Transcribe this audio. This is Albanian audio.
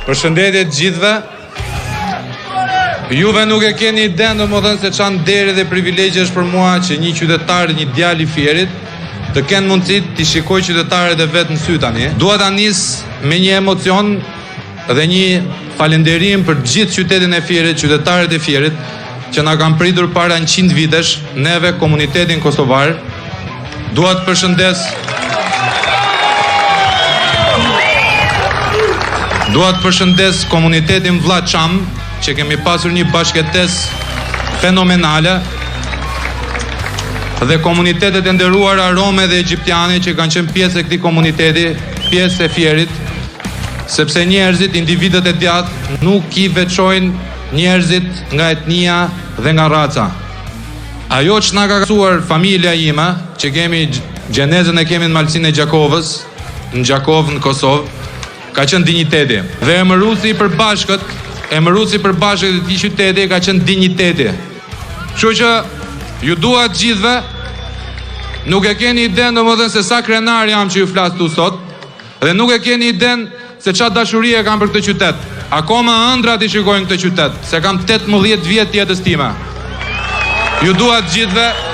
Përshëndetje të gjithëve. Juve nuk e keni iden domethënë se çan deri dhe privilegje është për mua që një qytetar, një djalë i Fierit të kenë mundësi të shikoj qytetarët e vet në sy tani. Dua ta nis me një emocion dhe një falënderim për gjithë qytetin e Fierit, qytetarët e Fierit që na kanë pritur para 100 vitesh, neve komunitetin kosovar. Dua të përshëndes komunitetin Vllaçam, që kemi pasur një bashkëtesë fenomenale, dhe komunitetet e nderuara rome dhe egjiptiane që kanë qenë pjesë e këtij komuniteti, pjesë e Fierit, sepse njerëzit, individët e djathtë nuk i veçojnë njerëzit nga etnia dhe nga raca. Ajo që na ka mësuar familja ime, që kemi gjenezën e kemi në malsinë e Gjakovës, në Gjakovë, në Kosovë, ka qenë dinjiteti. Dhe emëruesi i përbashkët e këtij qyteti ka qenë dinjiteti. Kështu që ju dua të gjithëve, nuk e keni iden domethënë se sa krenar jam që ju flas tu sot, dhe nuk e keni iden se çfarë dashurie kam për këtë qytet. Akoma ëndrat i shikojnë këtë qytet, se kam 18 vjet jetës time. Ju dua të gjithëve